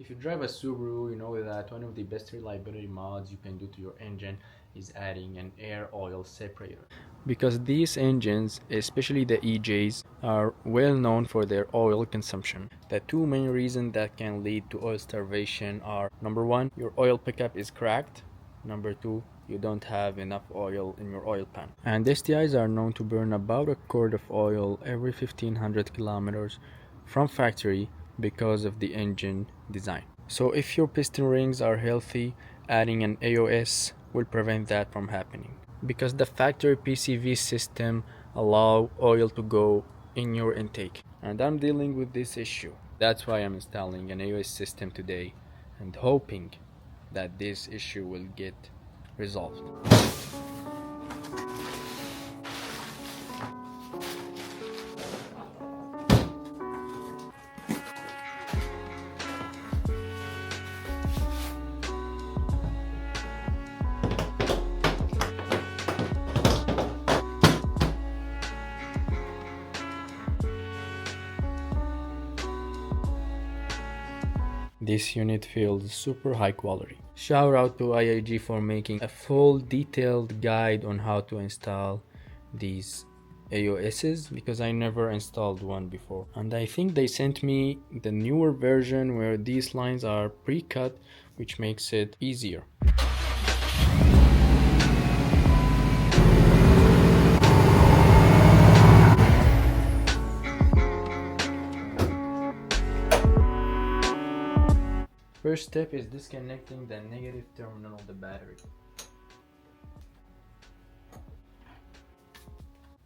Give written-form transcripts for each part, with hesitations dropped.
If you drive a Subaru, you know that one of the best reliability mods you can do to your engine is adding an air oil separator. Because these engines, especially the EJs, are well known for their oil consumption. The two main reasons that can lead to oil starvation are: number one, your oil pickup is cracked; number two, you don't have enough oil in your oil pan. And STIs are known to burn about a quart of oil every 1500 kilometers from factory because of the engine design. So if your piston rings are healthy, adding an AOS will prevent that from happening. Because the factory PCV system allow oil to go in your intake. And I'm dealing with this issue. That's why I'm installing an AOS system today and hoping that this issue will get resolved. This unit feels super high quality. Shout out to IAG for making a full detailed guide on how to install these AOSs, because I never installed one before. And I think they sent me the newer version where these lines are pre-cut, which makes it easier. First step is disconnecting the negative terminal of the battery.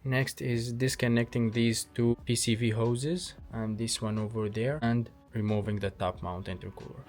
Next is disconnecting these two PCV hoses and this one over there, and removing the top mount intercooler.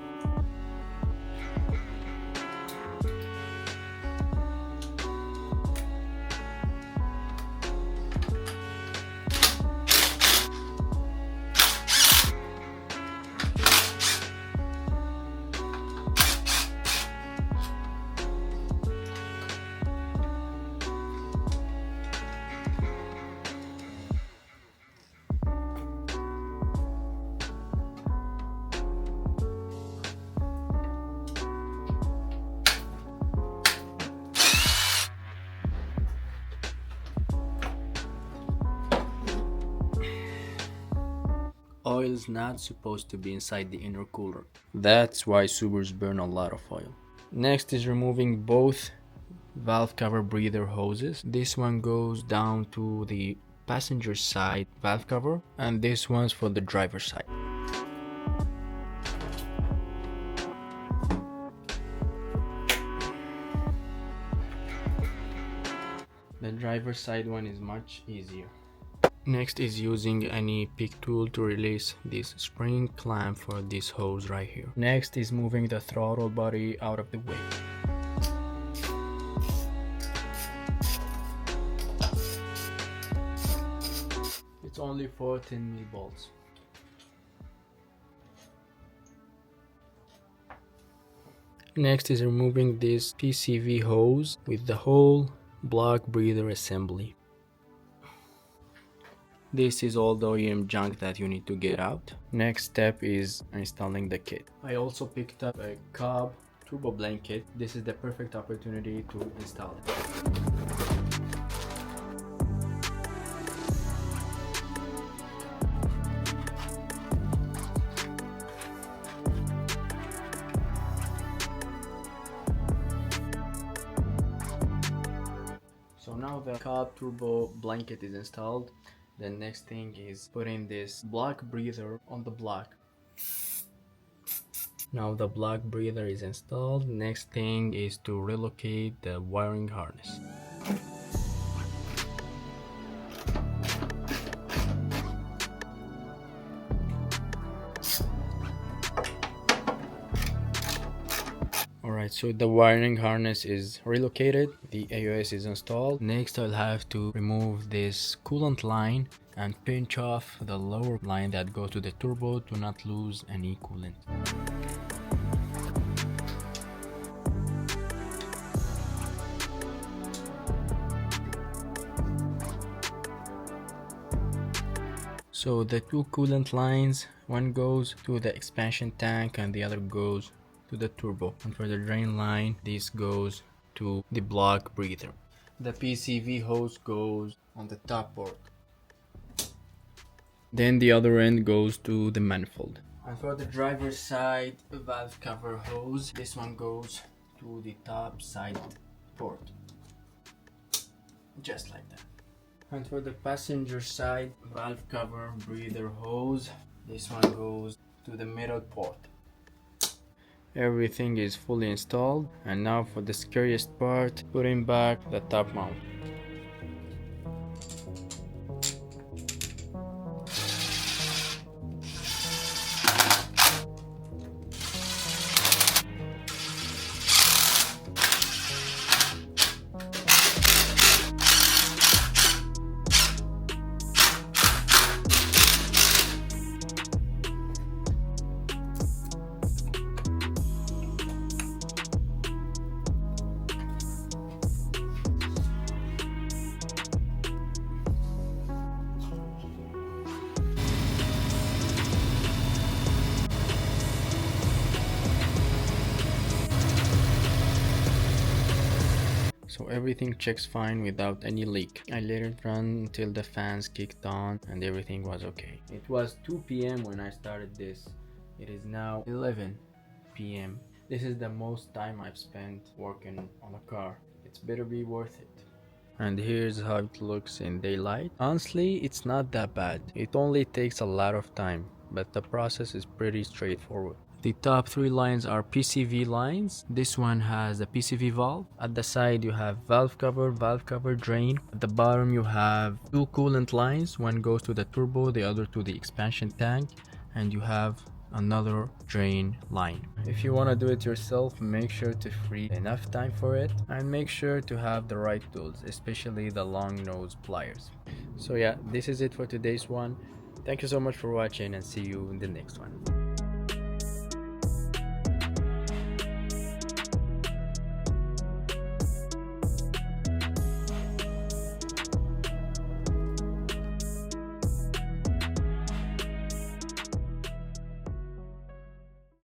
Oil is not supposed to be inside the inner cooler. That's why Subarus burn a lot of oil. Next is removing both valve cover breather hoses. This one goes down to the passenger side valve cover, and this one's for the driver's side. The driver's side one is much easier. Next is using any pick tool to release this spring clamp for this hose right here. Next is moving the throttle body out of the way. It's only 14 millivolts. Next is removing this PCV hose with the whole block breather assembly. This is all the OEM junk that you need to get out. Next step is installing the kit. I also picked up a Cobb turbo blanket. This is the perfect opportunity to install it. So now the Cobb turbo blanket is installed. The next thing is putting this block breather on the block. Now the block breather is installed. Next thing is to relocate the wiring harness. Alright, so the wiring harness is relocated, the AOS is installed. Next I'll have to remove this coolant line and pinch off the lower line that goes to the turbo to not lose any coolant. So the two coolant lines, one goes to the expansion tank and the other goes to the turbo. And for the drain line, this goes to the block breather. The PCV hose goes on the top port. Then the other end goes to the manifold. And for the driver's side valve cover hose, this one goes to the top side port. Just like that. And for the passenger side valve cover breather hose, this one goes to the middle port. Everything is fully installed, and now for the scariest part, putting back the top mount. So everything checks fine without any leak. I let it run until the fans kicked on and everything was okay. It was 2 p.m. when I started this. It is now 11 p.m. This is the most time I've spent working on a car. It's better be worth it. And here's how it looks in daylight. Honestly, it's not that bad. It only takes a lot of time, but the process is pretty straightforward. The top three lines are PCV lines. This one has a PCV valve. At the side you have valve cover, drain. At the bottom you have two coolant lines. One goes to the turbo, the other to the expansion tank. And you have another drain line. If you want to do it yourself, make sure to free enough time for it. And make sure to have the right tools, especially the long nose pliers. So yeah, this is it for today's one. Thank you so much for watching and see you in the next one.